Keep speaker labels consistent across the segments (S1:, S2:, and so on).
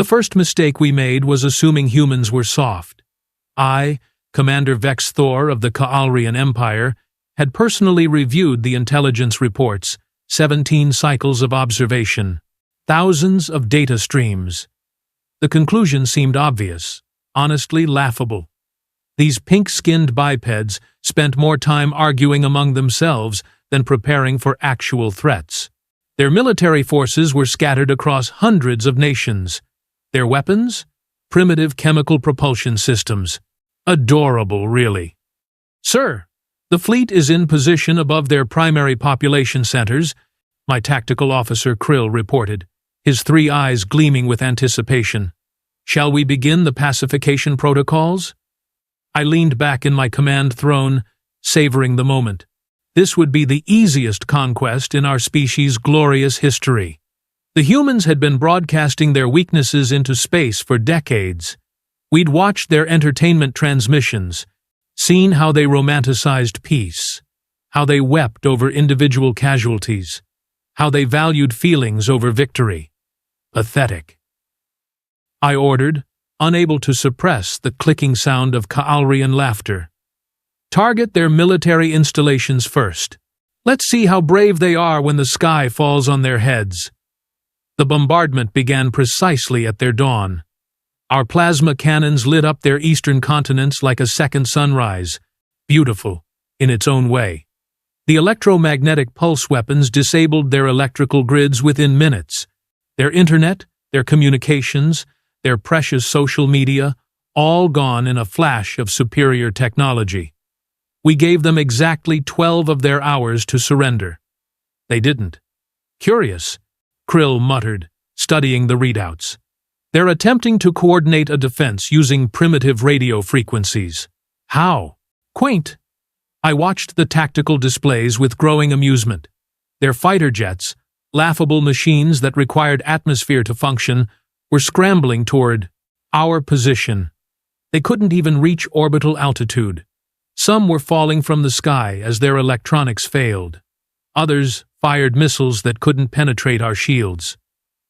S1: The first mistake we made was assuming humans were soft. I, Commander Vex'thor of the Kaalrian Empire, had personally reviewed the intelligence reports, 17 cycles of observation, thousands of data streams. The conclusion seemed obvious, honestly laughable. These pink-skinned bipeds spent more time arguing among themselves than preparing for actual threats. Their military forces were scattered across hundreds of nations. Their weapons? Primitive chemical propulsion systems. Adorable, really. Sir, the fleet is in position above their primary population centers, my tactical officer Krill reported, his 3 eyes gleaming with anticipation. Shall we begin the pacification protocols? I leaned back in my command throne, savoring the moment. This would be the easiest conquest in our species' glorious history. The humans had been broadcasting their weaknesses into space for decades. We'd watched their entertainment transmissions, seen how they romanticized peace, how they wept over individual casualties, how they valued feelings over victory. Pathetic. I ordered, unable to suppress the clicking sound of Kaalrian laughter. Target their military installations first. Let's see how brave they are when the sky falls on their heads. The bombardment began precisely at their dawn. Our plasma cannons lit up their eastern continents like a second sunrise, beautiful in its own way. The electromagnetic pulse weapons disabled their electrical grids within minutes. Their internet, their communications, their precious social media, all gone in a flash of superior technology. We gave them exactly 12 of their hours to surrender. They didn't. Curious, Krill muttered, studying the readouts. They're attempting to coordinate a defense using primitive radio frequencies. How? Quaint. I watched the tactical displays with growing amusement. Their fighter jets, laughable machines that required atmosphere to function, were scrambling toward our position. They couldn't even reach orbital altitude. Some were falling from the sky as their electronics failed. Others fired missiles that couldn't penetrate our shields.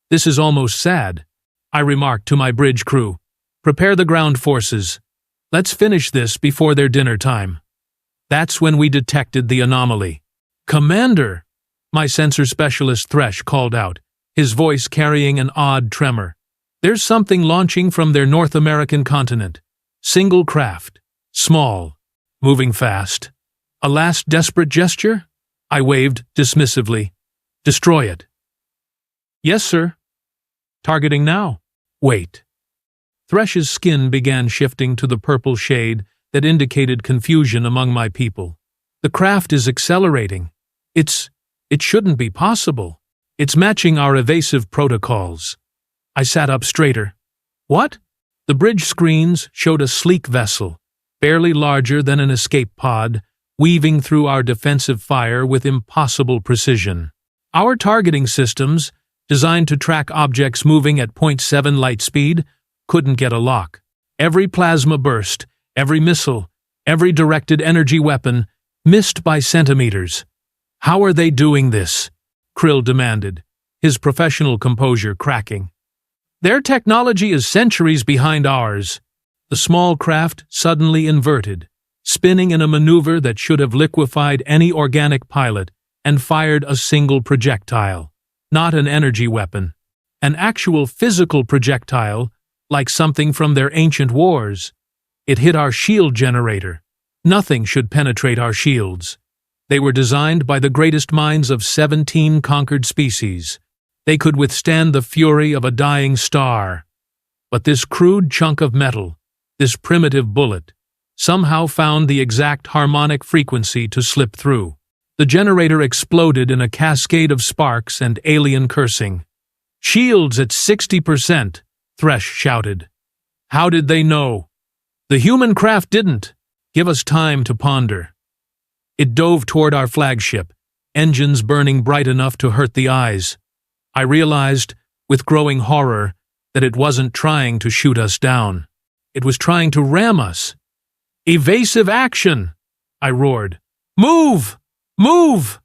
S1: This is almost sad, I remarked to my bridge crew. Prepare the ground forces. Let's finish this before their dinner time. That's when we detected the anomaly. Commander! My sensor specialist Thresh called out, his voice carrying an odd tremor. There's something launching from their North American continent. Single craft. Small. Moving fast. A last desperate gesture? I waved dismissively. Destroy it. Yes, sir. Targeting now. Wait. Thresh's skin began shifting to the purple shade that indicated confusion among my people. The craft is accelerating. It shouldn't be possible. It's matching our evasive protocols. I sat up straighter. What? The bridge screens showed a sleek vessel, barely larger than an escape pod, weaving through our defensive fire with impossible precision. Our targeting systems, designed to track objects moving at 0.7 light speed, couldn't get a lock. Every plasma burst, every missile, every directed energy weapon, missed by centimeters. How are they doing this? Krill demanded, his professional composure cracking. Their technology is centuries behind ours. The small craft suddenly inverted, spinning in a maneuver that should have liquefied any organic pilot and fired a single projectile. Not an energy weapon. An actual physical projectile, like something from their ancient wars. It hit our shield generator. Nothing should penetrate our shields. They were designed by the greatest minds of 17 conquered species. They could withstand the fury of a dying star. But this crude chunk of metal, this primitive bullet, somehow found the exact harmonic frequency to slip through. The generator exploded in a cascade of sparks and alien cursing. Shields at 60%, Thresh shouted. How did they know? The human craft didn't. Give us time to ponder. It dove toward our flagship, engines burning bright enough to hurt the eyes. I realized, with growing horror, that it wasn't trying to shoot us down. It was trying to ram us. Evasive action! I roared. Move! Move!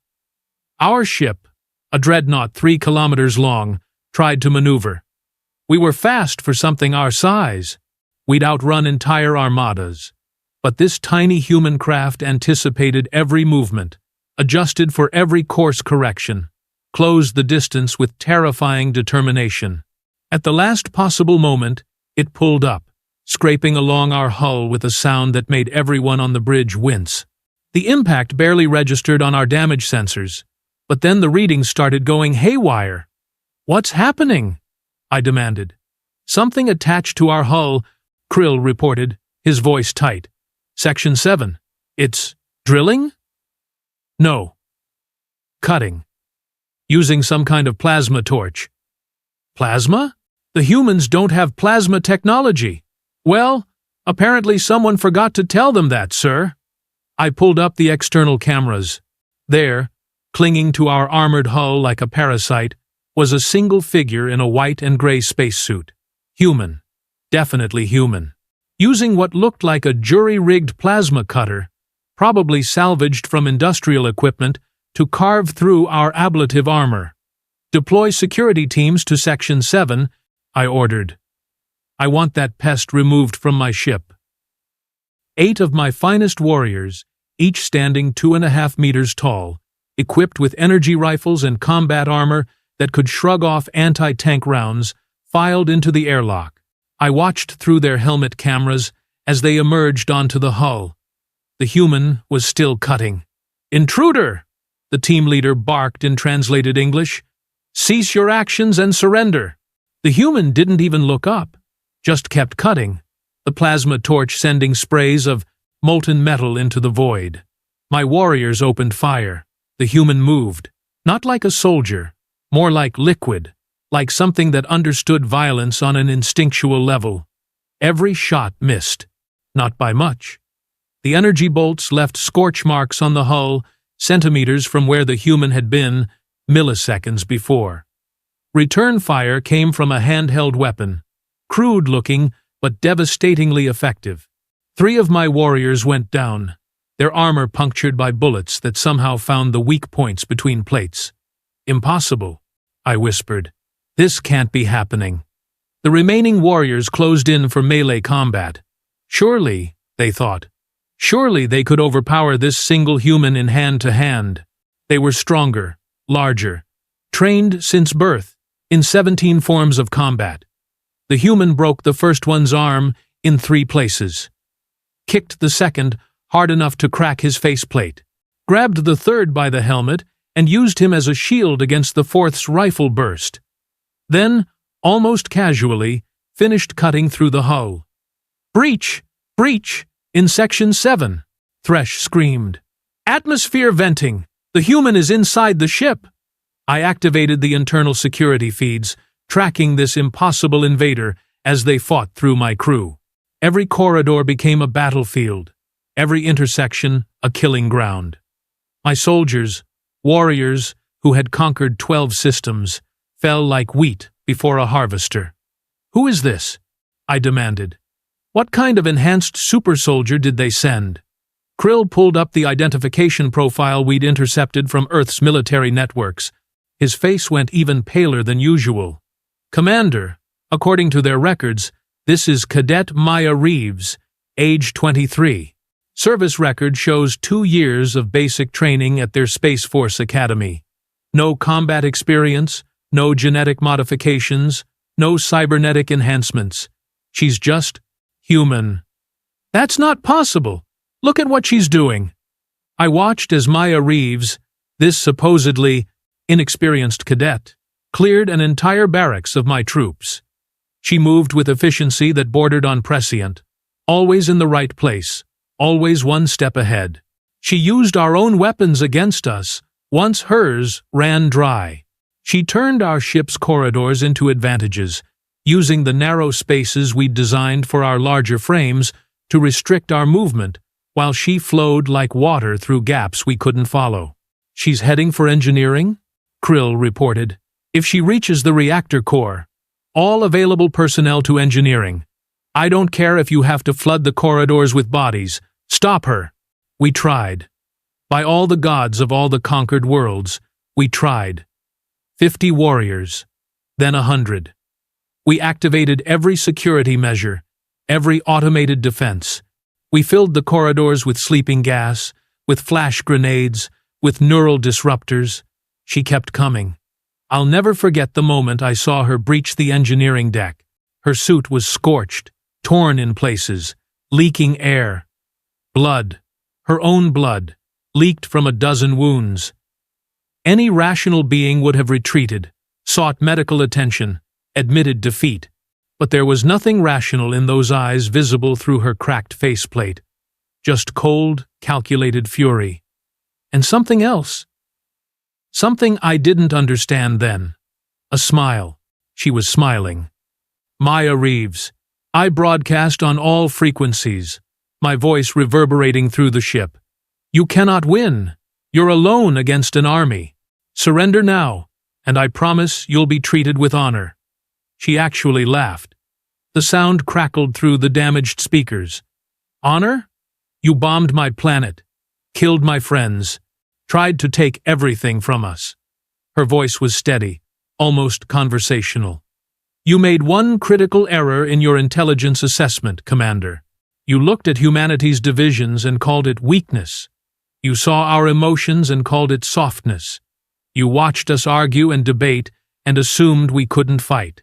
S1: Our ship, a dreadnought 3 kilometers long, tried to maneuver. We were fast for something our size. We'd outrun entire armadas. But this tiny human craft anticipated every movement, adjusted for every course correction, closed the distance with terrifying determination. At the last possible moment, it pulled up, scraping along our hull with a sound that made everyone on the bridge wince. The impact barely registered on our damage sensors, but then the readings started going haywire. "What's happening?" I demanded. "Something attached to our hull," Krill reported, his voice tight. "Section 7. It's drilling?" "No. Cutting. Using some kind of plasma torch." "Plasma? The humans don't have plasma technology." "Well, apparently someone forgot to tell them that, sir." I pulled up the external cameras. There, clinging to our armored hull like a parasite, was a single figure in a white and gray spacesuit. Human. Definitely human. Using what looked like a jury-rigged plasma cutter, probably salvaged from industrial equipment, to carve through our ablative armor. "Deploy security teams to Section 7, I ordered. "I want that pest removed from my ship." 8 of my finest warriors, each standing 2.5 meters tall, equipped with energy rifles and combat armor that could shrug off anti-tank rounds, filed into the airlock. I watched through their helmet cameras as they emerged onto the hull. The human was still cutting. "Intruder!" the team leader barked in translated English. "Cease your actions and surrender." The human didn't even look up, just kept cutting, the plasma torch sending sprays of molten metal into the void. My warriors opened fire. The human moved, not like a soldier, more like liquid, like something that understood violence on an instinctual level. Every shot missed, not by much. The energy bolts left scorch marks on the hull, centimeters from where the human had been milliseconds before. Return fire came from a handheld weapon, crude-looking but devastatingly effective. 3 of my warriors went down, their armor punctured by bullets that somehow found the weak points between plates. "Impossible," I whispered. "This can't be happening." The remaining warriors closed in for melee combat. Surely, they thought, surely they could overpower this single human in hand-to-hand. They were stronger, larger, trained since birth, in 17 forms of combat. The human broke the first one's arm in 3 places, kicked the second hard enough to crack his faceplate, grabbed the third by the helmet, and used him as a shield against the fourth's rifle burst. Then, almost casually, finished cutting through the hull. "Breach! Breach! In Section 7!" Thresh screamed. "Atmosphere venting! The human is inside the ship!" I activated the internal security feeds, tracking this impossible invader as they fought through my crew. Every corridor became a battlefield, every intersection a killing ground. My soldiers, warriors who had conquered 12 systems, fell like wheat before a harvester. "Who is this?" I demanded. "What kind of enhanced super soldier did they send?" Krill pulled up the identification profile we'd intercepted from Earth's military networks. His face went even paler than usual. "Commander, according to their records, this is Cadet Maya Reeves, age 23. Service record shows 2 years of basic training at their Space Force Academy. No combat experience, no genetic modifications, no cybernetic enhancements. She's just human." "That's not possible. Look at what she's doing." I watched as Maya Reeves, this supposedly inexperienced cadet, cleared an entire barracks of my troops. She moved with efficiency that bordered on prescient, always in the right place, always one step ahead. She used our own weapons against us, once hers ran dry. She turned our ship's corridors into advantages, using the narrow spaces we'd designed for our larger frames to restrict our movement, while she flowed like water through gaps we couldn't follow. "She's heading for engineering?" Krill reported. "If she reaches the reactor core, all available personnel to engineering. I don't care if you have to flood the corridors with bodies. Stop her." We tried. By all the gods of all the conquered worlds, we tried. 50 warriors, then 100. We activated every security measure, every automated defense. We filled the corridors with sleeping gas, with flash grenades, with neural disruptors. She kept coming. I'll never forget the moment I saw her breach the engineering deck. Her suit was scorched, torn in places, leaking air. Blood, her own blood, leaked from a dozen wounds. Any rational being would have retreated, sought medical attention, admitted defeat. But there was nothing rational in those eyes visible through her cracked faceplate. Just cold, calculated fury. And something else. Something I didn't understand then. A smile. She was smiling. Maya Reeves. I broadcast on all frequencies, my voice reverberating through the ship. You cannot win. You're alone against an army. Surrender now, and I promise you'll be treated with honor. She actually laughed. The sound crackled through the damaged speakers. Honor? You bombed my planet, killed my friends, tried to take everything from us. Her voice was steady, almost conversational. You made one critical error in your intelligence assessment, Commander. You looked at humanity's divisions and called it weakness. You saw our emotions and called it softness. You watched us argue and debate and assumed we couldn't fight.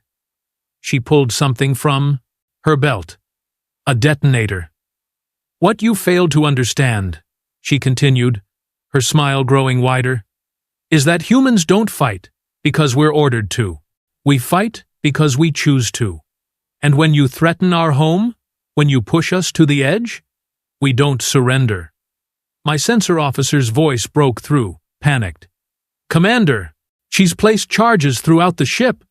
S1: She pulled something from her belt. A detonator. What you failed to understand, she continued, her smile growing wider, is that humans don't fight because we're ordered to. We fight because we choose to. And when you threaten our home, when you push us to the edge, we don't surrender. My sensor officer's voice broke through, panicked. Commander, she's placed charges throughout the ship.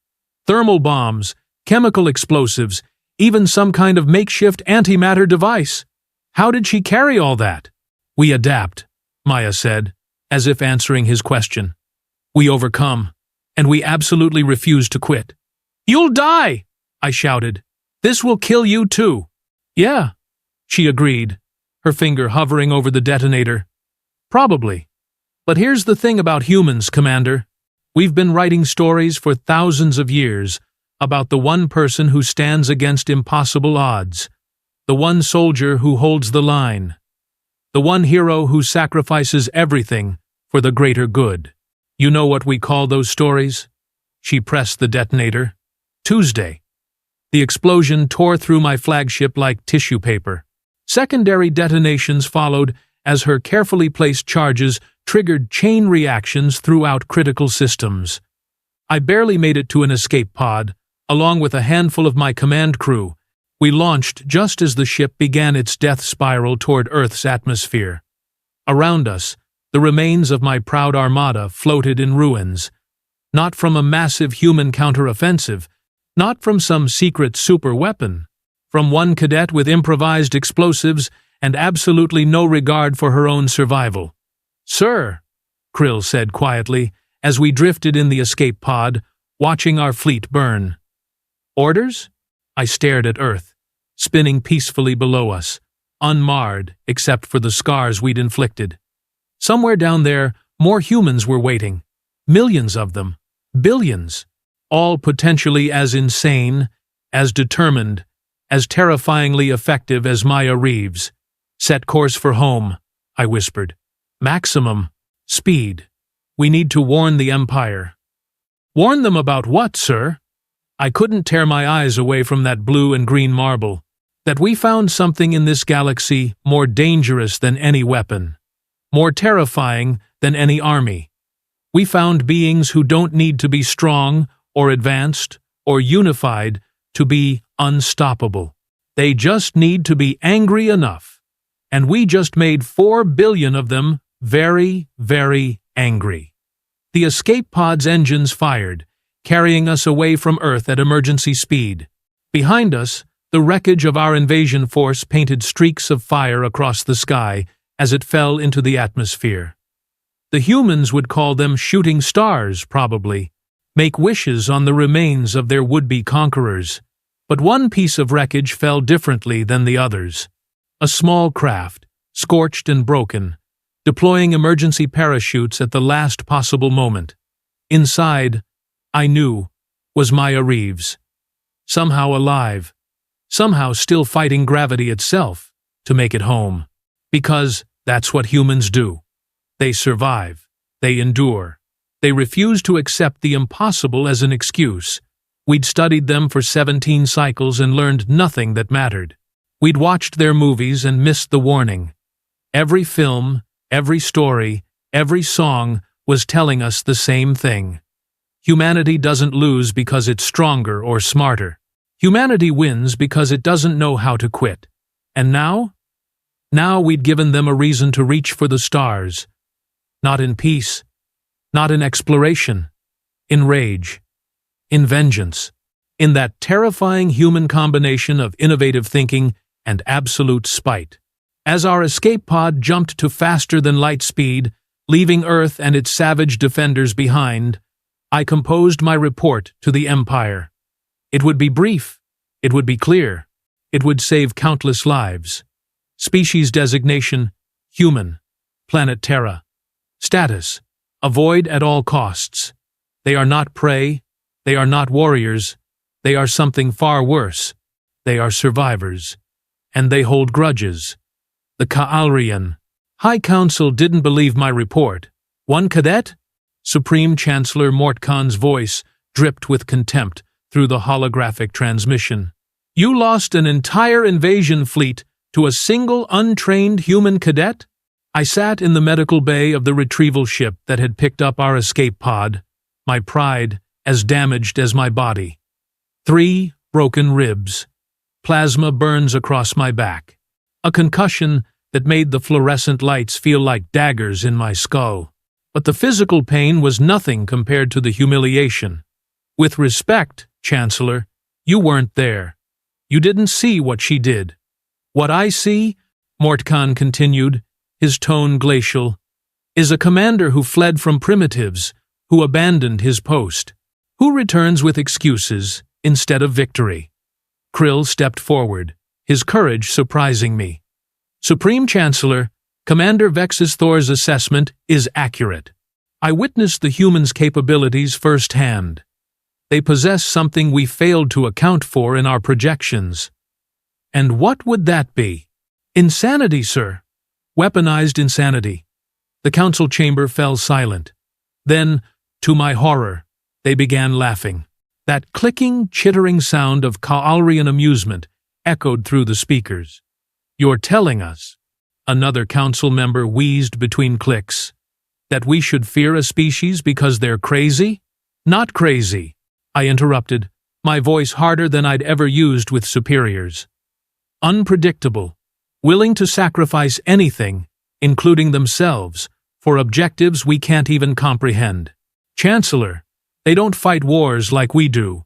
S1: Thermal bombs, chemical explosives, even some kind of makeshift antimatter device. How did she carry all that? We adapt, Maya said, as if answering his question. We overcome, and we absolutely refuse to quit. You'll die, I shouted. This will kill you too. Yeah, she agreed, her finger hovering over the detonator. Probably. But here's the thing about humans, Commander. We've been writing stories for thousands of years about the one person who stands against impossible odds, the one soldier who holds the line, the one hero who sacrifices everything for the greater good. You know what we call those stories? She pressed the detonator. Tuesday. The explosion tore through my flagship like tissue paper. Secondary detonations followed as her carefully placed charges triggered chain reactions throughout critical systems. I barely made it to an escape pod, along with a handful of my command crew. We launched just as the ship began its death spiral toward Earth's atmosphere. Around us, the remains of my proud armada floated in ruins, not from a massive human counteroffensive, not from some secret super weapon, from one cadet with improvised explosives and absolutely no regard for her own survival. Sir, Krill said quietly, as we drifted in the escape pod, watching our fleet burn. Orders? I stared at Earth, spinning peacefully below us, unmarred except for the scars we'd inflicted. Somewhere down there, more humans were waiting. Millions of them. Billions. All potentially as insane, as determined, as terrifyingly effective as Maya Reeves. Set course for home, I whispered. Maximum speed. We need to warn the Empire. Warn them about what, sir? I couldn't tear my eyes away from that blue and green marble. That we found something in this galaxy more dangerous than any weapon. More terrifying than any army. We found beings who don't need to be strong or advanced or unified to be unstoppable. They just need to be angry enough. And we just made 4 billion of them very, very angry. The escape pod's engines fired, carrying us away from Earth at emergency speed. Behind us, the wreckage of our invasion force painted streaks of fire across the sky as it fell into the atmosphere. The humans would call them shooting stars, probably, make wishes on the remains of their would-be conquerors. But one piece of wreckage fell differently than the others. A small craft, scorched and broken, deploying emergency parachutes at the last possible moment. Inside, I knew, was Maya Reeves. somehow alive, somehow still fighting gravity itself to make it home. Because that's what humans do. They survive. They endure. They refuse to accept the impossible as an excuse. We'd studied them for 17 cycles and learned nothing that mattered. We'd watched their movies and missed the warning. Every film, every story, every song was telling us the same thing. Humanity doesn't lose because it's stronger or smarter. Humanity wins because it doesn't know how to quit. And now? Now we'd given them a reason to reach for the stars. Not in peace, not in exploration, in rage, in vengeance, in that terrifying human combination of innovative thinking and absolute spite. As our escape pod jumped to faster-than-light speed, leaving Earth and its savage defenders behind, I composed my report to the Empire. It would be brief. It would be clear. It would save countless lives. Species designation: human. Planet Terra. Status: avoid at all costs. They are not prey. They are not warriors. They are something far worse. They are survivors. And they hold grudges. The Kaalrian. High Council didn't believe my report. One cadet? Supreme Chancellor Mortkan's voice dripped with contempt through the holographic transmission. You lost an entire invasion fleet to a single untrained human cadet? I sat in the medical bay of the retrieval ship that had picked up our escape pod, my pride as damaged as my body. 3 broken ribs. Plasma burns across my back. A concussion that made the fluorescent lights feel like daggers in my skull. But the physical pain was nothing compared to the humiliation. With respect, Chancellor, you weren't there. You didn't see what she did. What I see, Mortkan continued, his tone glacial, is a commander who fled from primitives, who abandoned his post, who returns with excuses instead of victory. Krill stepped forward, his courage surprising me. Supreme Chancellor, Commander Vex'thor's assessment is accurate. I witnessed the humans' capabilities firsthand. They possess something we failed to account for in our projections. And what would that be? Insanity, sir. Weaponized insanity. The council chamber fell silent. Then, to my horror, they began laughing. That clicking, chittering sound of Kaalrian amusement echoed through the speakers. You're telling us, another council member wheezed between clicks, that we should fear a species because they're crazy? Not crazy, I interrupted, my voice harder than I'd ever used with superiors. Unpredictable, willing to sacrifice anything, including themselves, for objectives we can't even comprehend. Chancellor, they don't fight wars like we do.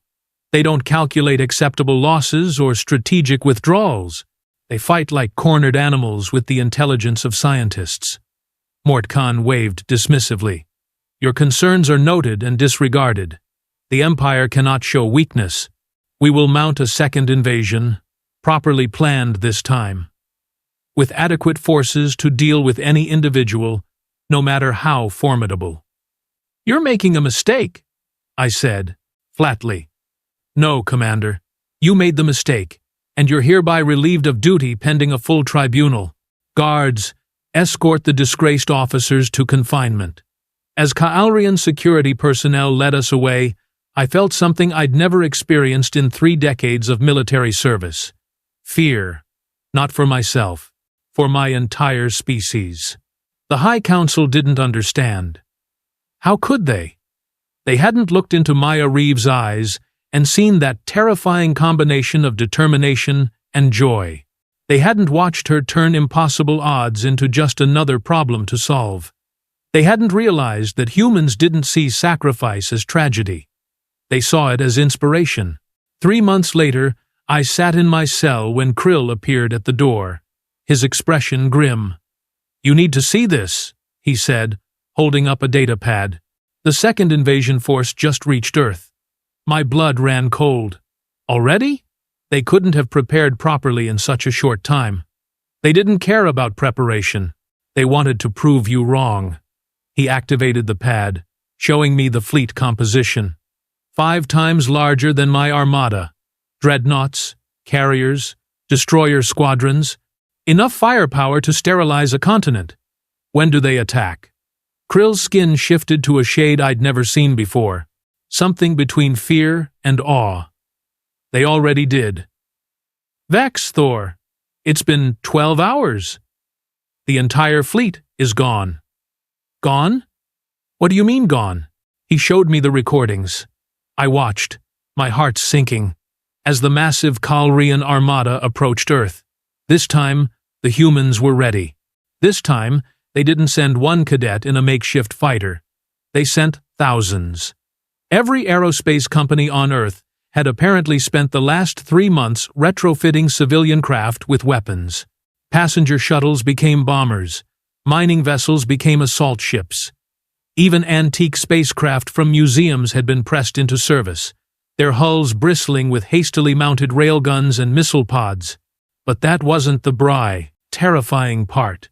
S1: They don't calculate acceptable losses or strategic withdrawals. They fight like cornered animals with the intelligence of scientists. Mortkan waved dismissively. Your concerns are noted and disregarded. The Empire cannot show weakness. We will mount a second invasion, properly planned this time, with adequate forces to deal with any individual, no matter how formidable. You're making a mistake, I said, flatly. No, Commander. You made the mistake, and you're hereby relieved of duty pending a full tribunal. Guards, escort the disgraced officers to confinement. As Kaalrian security personnel led us away, I felt something I'd never experienced in 3 decades of military service. Fear, not for myself, for my entire species. The High Council didn't understand. How could they? They hadn't looked into Maya Reeves' eyes and seen that terrifying combination of determination and joy. They hadn't watched her turn impossible odds into just another problem to solve. They hadn't realized that humans didn't see sacrifice as tragedy. They saw it as inspiration. 3 months later, I sat in my cell when Krill appeared at the door, his expression grim. You need to see this, he said, holding up a datapad. The second invasion force just reached Earth. My blood ran cold. Already? They couldn't have prepared properly in such a short time. They didn't care about preparation. They wanted to prove you wrong. He activated the pad, showing me the fleet composition. 5 times larger than my armada. Dreadnoughts, carriers, destroyer squadrons. Enough firepower to sterilize a continent. When do they attack? Krill's skin shifted to a shade I'd never seen before. Something between fear and awe. They already did. Vex'thor. It's been 12 hours. The entire fleet is gone. Gone? What do you mean gone? He showed me the recordings. I watched, my heart sinking, as the massive Kaalrian armada approached Earth. This time, the humans were ready. This time, they didn't send one cadet in a makeshift fighter. They sent thousands. Every aerospace company on Earth had apparently spent the last 3 months retrofitting civilian craft with weapons. Passenger shuttles became bombers. Mining vessels became assault ships. Even antique spacecraft from museums had been pressed into service, their hulls bristling with hastily mounted railguns and missile pods. But that wasn't the terrifying part.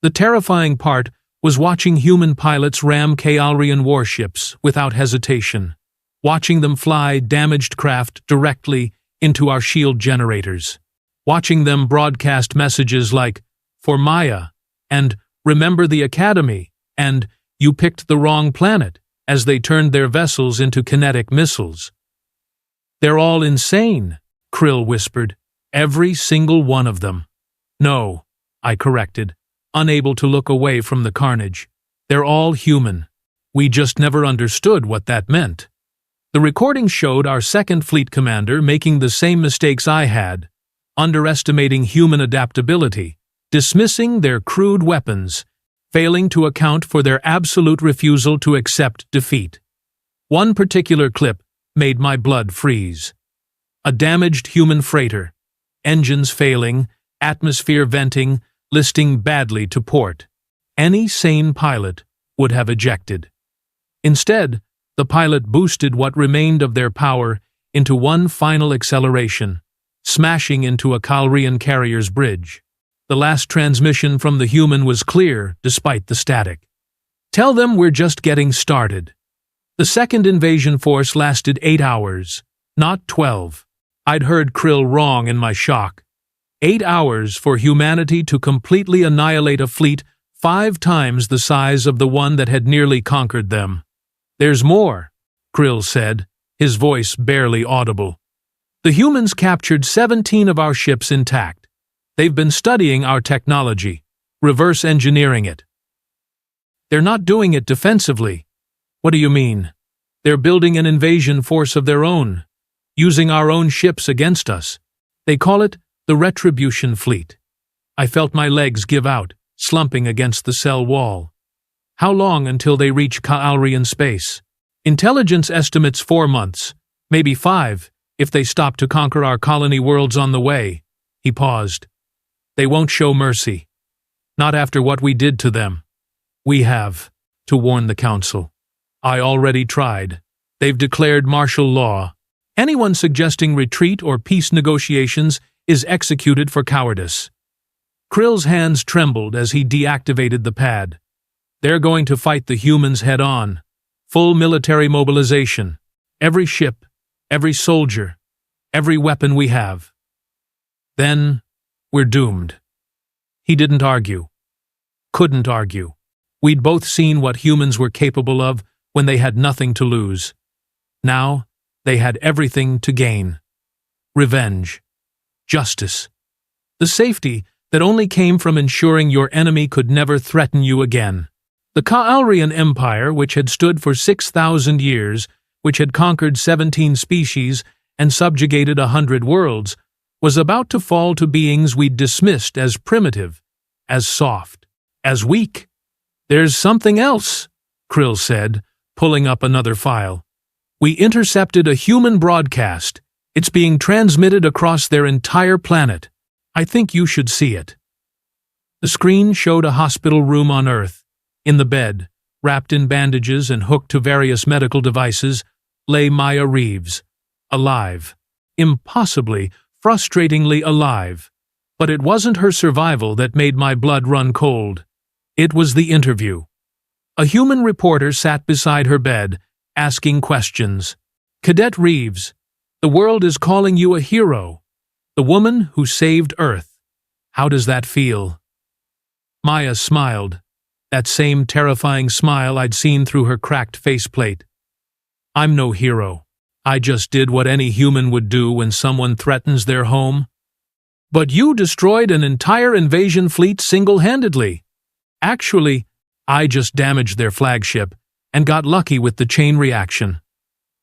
S1: The terrifying part was watching human pilots ram Kaalrian warships without hesitation, watching them fly damaged craft directly into our shield generators, watching them broadcast messages like, "For Maya," and "Remember the Academy," and "You picked the wrong planet," as they turned their vessels into kinetic missiles. "They're all insane," Krill whispered. "Every single one of them." "No," I corrected, unable to look away from the carnage. "They're all human. We just never understood what that meant." The recording showed our second fleet commander making the same mistakes I had, underestimating human adaptability, dismissing their crude weapons, failing to account for their absolute refusal to accept defeat. One particular clip made my blood freeze. A damaged human freighter, engines failing, atmosphere venting, listing badly to port. Any sane pilot would have ejected. Instead, the pilot boosted what remained of their power into one final acceleration, smashing into a Kaalrian carrier's bridge. The last transmission from the human was clear, despite the static. "Tell them we're just getting started." The second invasion force lasted 8 hours, not 12. I'd heard Krill wrong in my shock. 8 hours for humanity to completely annihilate a fleet 5 times the size of the one that had nearly conquered them. "There's more," Krill said, his voice barely audible. "The humans captured 17 of our ships intact. They've been studying our technology, reverse engineering it." "They're not doing it defensively." "What do you mean?" "They're building an invasion force of their own, using our own ships against us. They call it the Retribution Fleet." I felt my legs give out, slumping against the cell wall. "How long until they reach Kaalrian space?" "Intelligence estimates 4 months, maybe 5, if they stop to conquer our colony worlds on the way." He paused. "They won't show mercy. Not after what we did to them. We have to warn the Council. I already tried. They've declared martial law. Anyone suggesting retreat or peace negotiations is executed for cowardice." Krill's hands trembled as he deactivated the pad. "They're going to fight the humans head-on. Full military mobilization. Every ship, every soldier, every weapon we have. Then, we're doomed." He didn't argue. Couldn't argue. We'd both seen what humans were capable of when they had nothing to lose. Now, they had everything to gain. Revenge. Justice. The safety that only came from ensuring your enemy could never threaten you again. The Kaalrian Empire, which had stood for 6,000 years, which had conquered 17 species and subjugated 100 worlds, was about to fall to beings we'd dismissed as primitive, as soft, as weak. "There's something else," Krill said, pulling up another file. "We intercepted a human broadcast. It's being transmitted across their entire planet. I think you should see it." The screen showed a hospital room on Earth. In the bed, wrapped in bandages and hooked to various medical devices, lay Maya Reeves, alive. Impossibly, frustratingly alive. But it wasn't her survival that made my blood run cold. It was the interview. A human reporter sat beside her bed, asking questions. "Cadet Reeves, The world is calling you a hero. The woman who saved Earth. How does that feel?" Maya smiled, that same terrifying smile I'd seen through her cracked faceplate. "I'm no hero. I just did what any human would do when someone threatens their home." "But you destroyed an entire invasion fleet single-handedly." "Actually, I just damaged their flagship and got lucky with the chain reaction.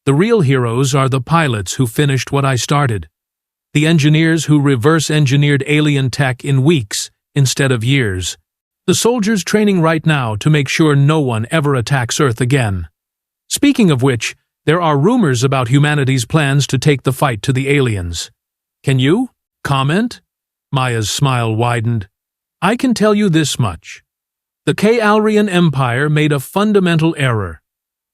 S1: The real heroes are the pilots who finished what I started. The engineers who reverse-engineered alien tech in weeks instead of years. The soldiers training right now to make sure no one ever attacks Earth again. Speaking of which, there are rumors about humanity's plans to take the fight to the aliens. Can you comment?" Maya's smile widened. "I can tell you this much. The Kaalrian Empire made a fundamental error.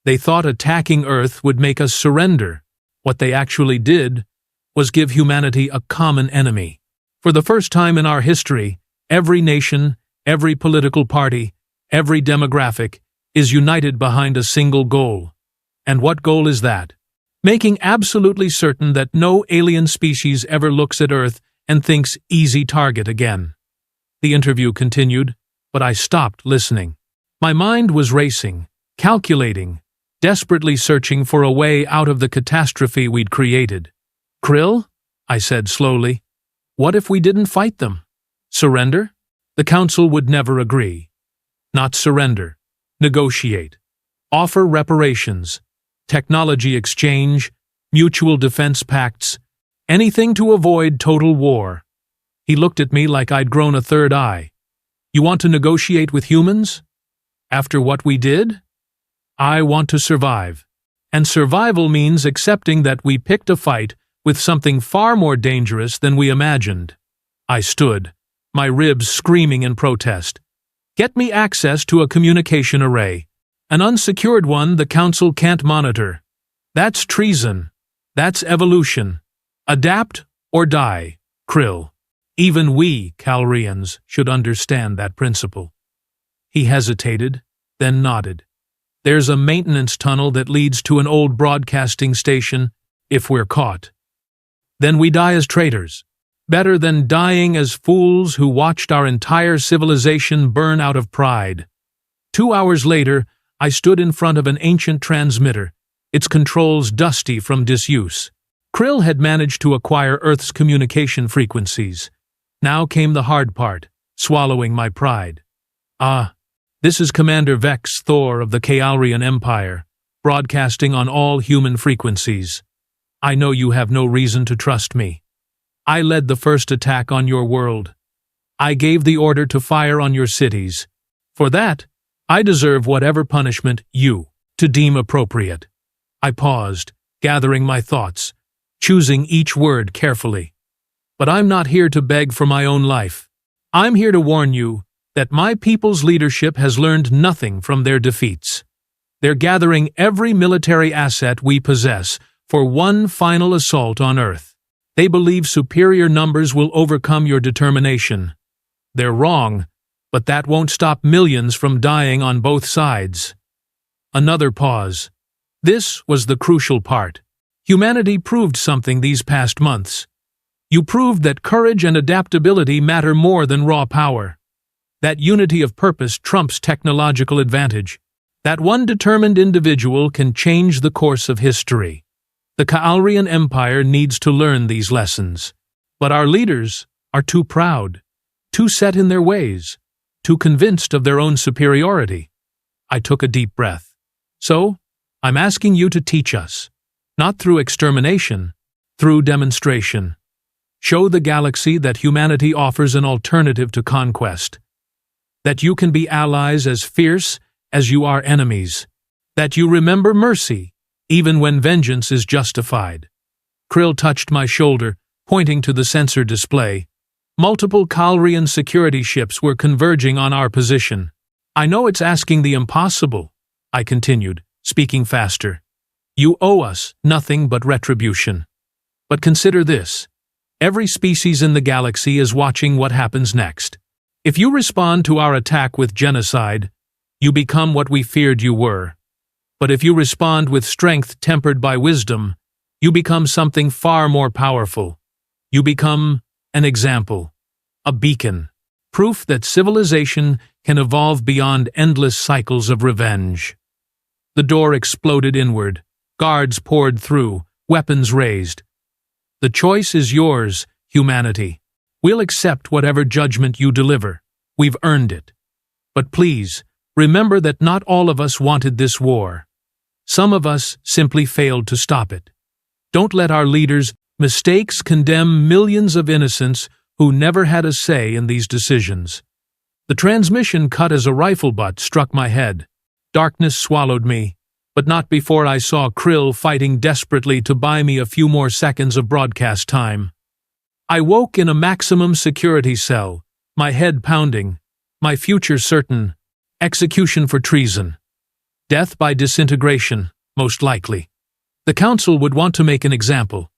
S1: They thought attacking Earth would make us surrender. What they actually did was give humanity a common enemy. For the first time in our history, every nation, every political party, every demographic is united behind a single goal. And what goal is that? Making absolutely certain that no alien species ever looks at Earth and thinks easy target again." The interview continued, but I stopped listening. My mind was racing, calculating, desperately searching for a way out of the catastrophe we'd created. "Krill," I said slowly, "what if we didn't fight them? Surrender?" The Council would never agree. Not surrender. Negotiate. Offer reparations. Technology exchange. Mutual defense pacts. Anything to avoid total war. He looked at me like I'd grown a third eye. "You want to negotiate with humans? After what we did?" "I want to survive. And survival means accepting that we picked a fight with something far more dangerous than we imagined." I stood, my ribs screaming in protest. "Get me access to a communication array. An unsecured one the Council can't monitor. That's treason. That's evolution. Adapt or die, Krill. Even we, Kaalrians, should understand that principle." He hesitated, then nodded. "There's a maintenance tunnel that leads to an old broadcasting station, if we're caught. Then we die as traitors. Better than dying as fools who watched our entire civilization burn out of pride." 2 hours later, I stood in front of an ancient transmitter, its controls dusty from disuse. Krill had managed to acquire Earth's communication frequencies. Now came the hard part, swallowing my pride. "Ah, this is Commander Vex'thor of the Kaalrian Empire, broadcasting on all human frequencies. I know you have no reason to trust me. I led the first attack on your world. I gave the order to fire on your cities. For that, I deserve whatever punishment you to deem appropriate." I paused, gathering my thoughts, choosing each word carefully. "But I'm not here to beg for my own life. I'm here to warn you that my people's leadership has learned nothing from their defeats. They're gathering every military asset we possess for one final assault on Earth. They believe superior numbers will overcome your determination. They're wrong, but that won't stop millions from dying on both sides." Another pause. This was the crucial part. Humanity proved something these past months. You proved that courage and adaptability matter more than raw power. That unity of purpose trumps technological advantage. That one determined individual can change the course of history. The Kaalrian Empire needs to learn these lessons. But our leaders are too proud, too set in their ways, too convinced of their own superiority. I took a deep breath. "So, I'm asking you to teach us. Not through extermination, through demonstration. Show the galaxy that humanity offers an alternative to conquest. That you can be allies as fierce as you are enemies. That you remember mercy, even when vengeance is justified." Krill touched my shoulder, pointing to the sensor display. Multiple Kaalrian security ships were converging on our position. "I know it's asking the impossible," I continued, speaking faster. "You owe us nothing but retribution. But consider this. Every species in the galaxy is watching what happens next. If you respond to our attack with genocide, you become what we feared you were. But if you respond with strength tempered by wisdom, You become something far more powerful. You become an example, a beacon, proof that civilization can evolve beyond endless cycles of revenge. The door exploded inward. Guards poured through, weapons raised. The choice is yours, humanity. We'll accept whatever judgment you deliver. We've earned it. But please, remember that not all of us wanted this war. Some of us simply failed to stop it. Don't let our leaders' mistakes condemn millions of innocents who never had a say in these decisions. The transmission cut as a rifle butt struck my head. Darkness swallowed me, but not before I saw Krill fighting desperately to buy me a few more seconds of broadcast time. I woke in a maximum security cell, my head pounding, my future certain, execution for treason. Death by disintegration, most likely. The council would want to make an example.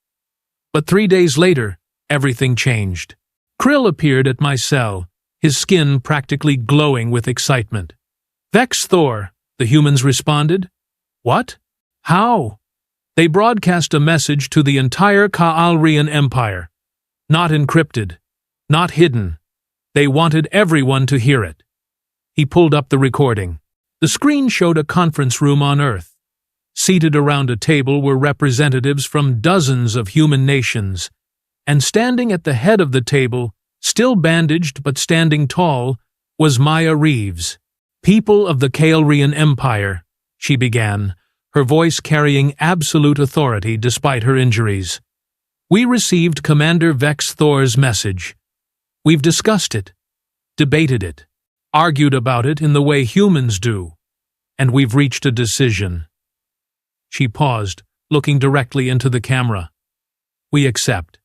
S1: But 3 days later, everything changed. Krill appeared at my cell, his skin practically glowing with excitement. "Vex'thor," the humans responded. "What? How?" They broadcast a message to the entire Kaalrian Empire. Not encrypted, not hidden. They wanted everyone to hear it. He pulled up the recording. The screen showed a conference room on Earth. Seated around a table were representatives from dozens of human nations, and standing at the head of the table, still bandaged but standing tall, was Maya Reeves. "People of the Kaalrian Empire," she began, her voice carrying absolute authority despite her injuries. "We received Commander Vex'thor's message. We've discussed it, debated it, argued about it in the way humans do, and we've reached a decision." She paused, looking directly into the camera. "We accept."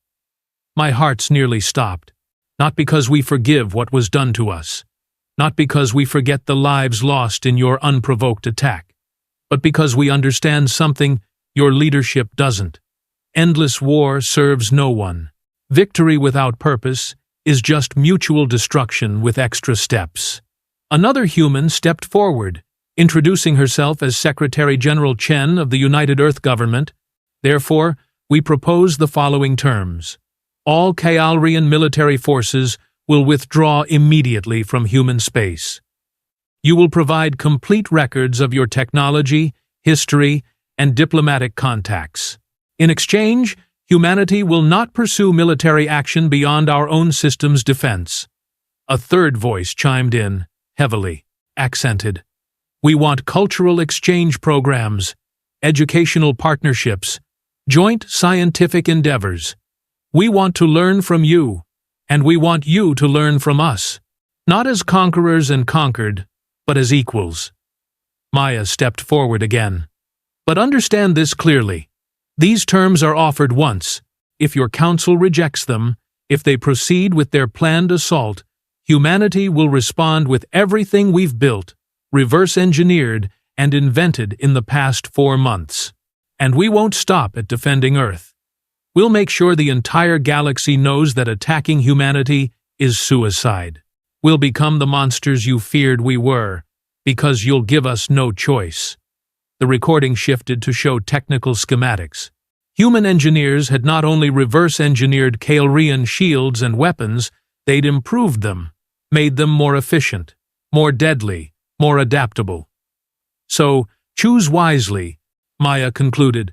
S1: My heart's nearly stopped, not because we forgive what was done to us, not because we forget the lives lost in your unprovoked attack, but because we understand something your leadership doesn't. Endless war serves no one. Victory without purpose is just mutual destruction with extra steps. Another human stepped forward, introducing herself as Secretary General Chen of the United Earth Government. "Therefore, we propose the following terms. All Kaalrian military forces will withdraw immediately from human space. You will provide complete records of your technology, history, and diplomatic contacts. In exchange, humanity will not pursue military action beyond our own system's defense." A third voice chimed in, heavily, accented. "We want cultural exchange programs, educational partnerships, joint scientific endeavors. We want to learn from you, and we want you to learn from us, not as conquerors and conquered, but as equals." Maya stepped forward again. "But understand this clearly. These terms are offered once. If your council rejects them, if they proceed with their planned assault, humanity will respond with everything we've built, reverse-engineered, and invented in the past 4 months. And we won't stop at defending Earth. We'll make sure the entire galaxy knows that attacking humanity is suicide. We'll become the monsters you feared we were, because you'll give us no choice." The recording shifted to show technical schematics. Human engineers had not only reverse-engineered Kaalrian shields and weapons, they'd improved them, made them more efficient, more deadly, more adaptable. "So, choose wisely," Maya concluded.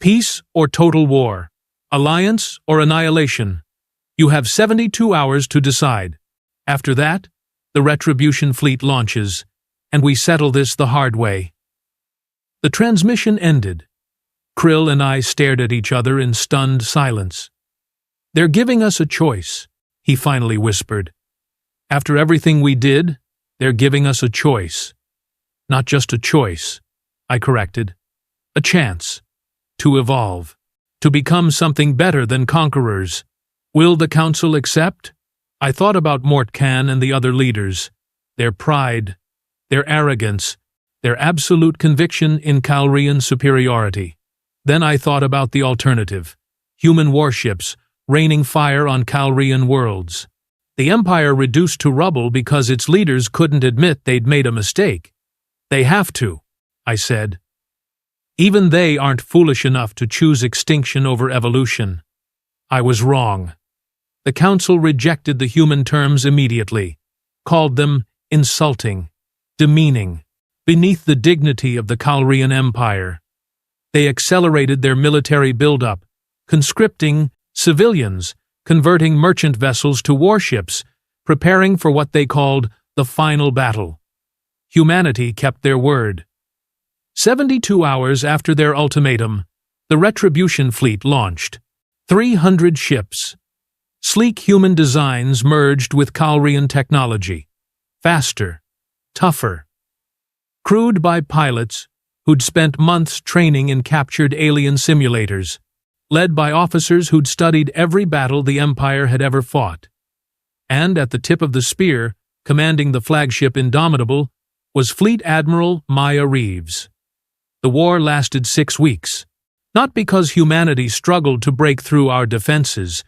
S1: "Peace or total war, alliance or annihilation. You have 72 hours to decide. After that, the Retribution fleet launches, and we settle this the hard way." The transmission ended. Krill and I stared at each other in stunned silence. "They're giving us a choice," he finally whispered. "After everything we did, they're giving us a choice. Not just a choice," I corrected. "A chance. To evolve. To become something better than conquerors. Will the council accept?" I thought about Mort Khan and the other leaders. Their pride, their arrogance, their absolute conviction in Kaalrian superiority. Then I thought about the alternative. Human warships, raining fire on Kaalrian worlds. The Empire reduced to rubble because its leaders couldn't admit they'd made a mistake. "They have to," I said. Even they aren't foolish enough to choose extinction over evolution. I was wrong. The Council rejected the human terms immediately, called them insulting, demeaning, beneath the dignity of the Kaalrian Empire. They accelerated their military buildup, conscripting civilians, converting merchant vessels to warships, preparing for what they called the final battle. Humanity kept their word. 72 hours after their ultimatum, the Retribution fleet launched. 300 ships. Sleek human designs merged with Kaalrian technology. Faster, tougher. Crewed by pilots who'd spent months training in captured alien simulators. Led by officers who'd studied every battle the Empire had ever fought. And at the tip of the spear, commanding the flagship Indomitable, was Fleet Admiral Maya Reeves. The war lasted 6 weeks, not because humanity struggled to break through our defenses,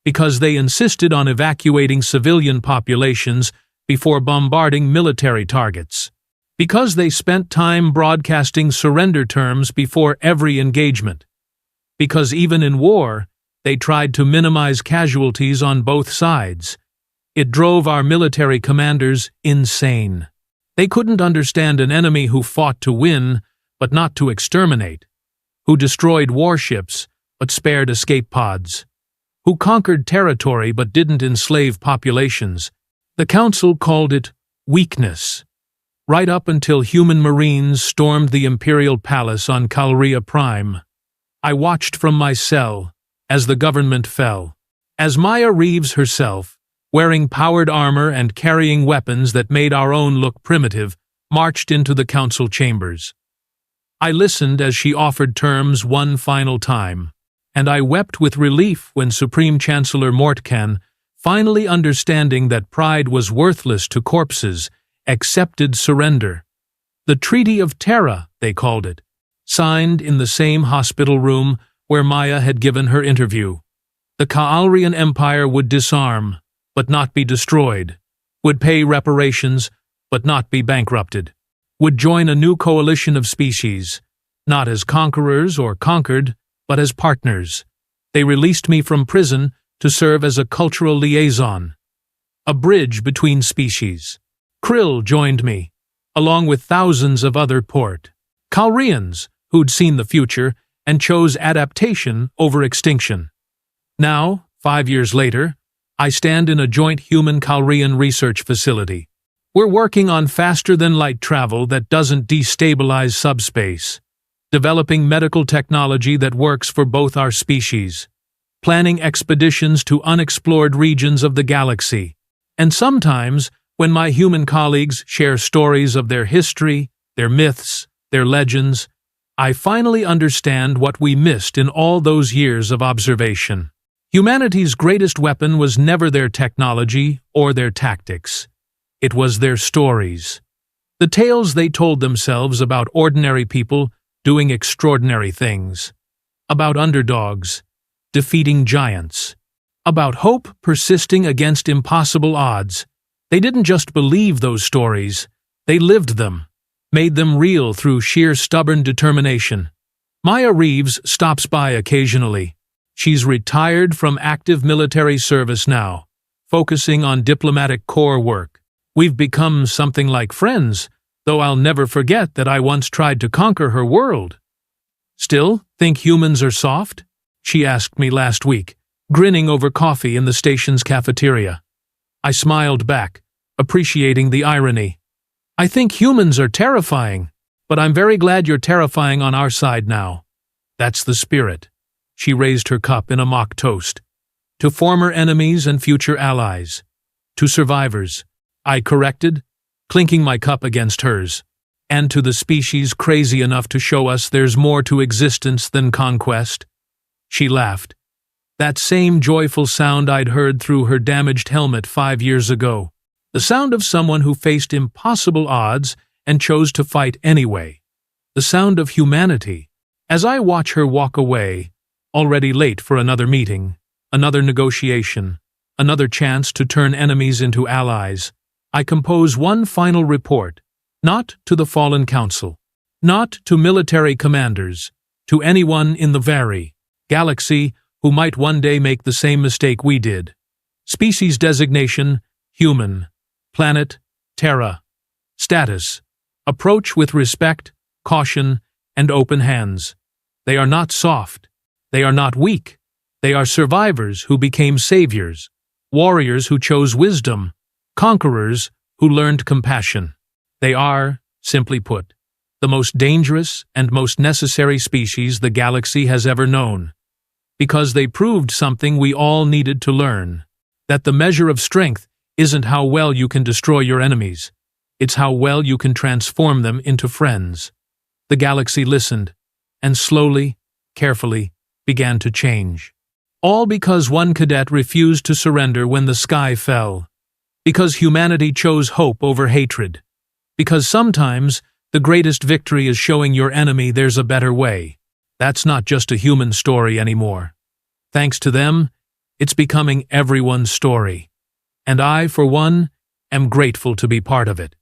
S1: because they insisted on evacuating civilian populations before bombarding military targets, because they spent time broadcasting surrender terms before every engagement, because even in war, they tried to minimize casualties on both sides. It drove our military commanders insane. They couldn't understand an enemy who fought to win, but not to exterminate, who destroyed warships, but spared escape pods, who conquered territory but didn't enslave populations. The Council called it weakness, right up until human marines stormed the Imperial Palace on Kaalria Prime. I watched from my cell as the government fell, as Maya Reeves herself, wearing powered armor and carrying weapons that made our own look primitive, marched into the council chambers. I listened as she offered terms one final time, and I wept with relief when Supreme Chancellor Mortcan, finally understanding that pride was worthless to corpses, accepted surrender. The Treaty of Terra, they called it, signed in the same hospital room where Maya had given her interview. The Kaalrian Empire would disarm, but not be destroyed, would pay reparations, but not be bankrupted, would join a new coalition of species, not as conquerors or conquered, but as partners. They released me from prison to serve as a cultural liaison, a bridge between species. Krill joined me, along with thousands of other Kaalrians who'd seen the future and chose adaptation over extinction. Now, 5 years later, I stand in a joint human Kaalrian research facility. We're working on faster-than-light travel that doesn't destabilize subspace, developing medical technology that works for both our species, planning expeditions to unexplored regions of the galaxy. And sometimes, when my human colleagues share stories of their history, their myths, their legends, I finally understand what we missed in all those years of observation. Humanity's greatest weapon was never their technology or their tactics. It was their stories. The tales they told themselves about ordinary people doing extraordinary things. About underdogs, defeating giants. About hope persisting against impossible odds. They didn't just believe those stories, they lived them, made them real through sheer stubborn determination. Maya Reeves stops by occasionally. She's retired from active military service now, focusing on diplomatic corps work. We've become something like friends, though I'll never forget that I once tried to conquer her world. Still, think humans are soft? She asked me last week, grinning over coffee in the station's cafeteria. I smiled back, appreciating the irony. I think humans are terrifying, but I'm very glad you're terrifying on our side now. That's the spirit. She raised her cup in a mock toast. To former enemies and future allies. To survivors, I corrected, clinking my cup against hers. And to the species crazy enough to show us there's more to existence than conquest. She laughed. That same joyful sound I'd heard through her damaged helmet 5 years ago. The sound of someone who faced impossible odds and chose to fight anyway. The sound of humanity. As I watch her walk away, already late for another meeting, another negotiation, another chance to turn enemies into allies, I compose one final report, not to the fallen council, Not to military commanders, to anyone in the very galaxy who might one day make the same mistake we did. Species designation, human. Planet, Terra. Status, approach with respect, caution, and open hands. They are not soft. They are not weak. They are survivors who became saviors, warriors who chose wisdom, conquerors who learned compassion. They are, simply put, the most dangerous and most necessary species the galaxy has ever known, because they proved something we all needed to learn, that the measure of strength isn't how well you can destroy your enemies, it's how well you can transform them into friends. The galaxy listened, and slowly, carefully, began to change. All because one cadet refused to surrender when the sky fell. Because humanity chose hope over hatred. Because sometimes the greatest victory is showing your enemy there's a better way. That's not just a human story anymore. Thanks to them, it's becoming everyone's story. And I, for one, am grateful to be part of it.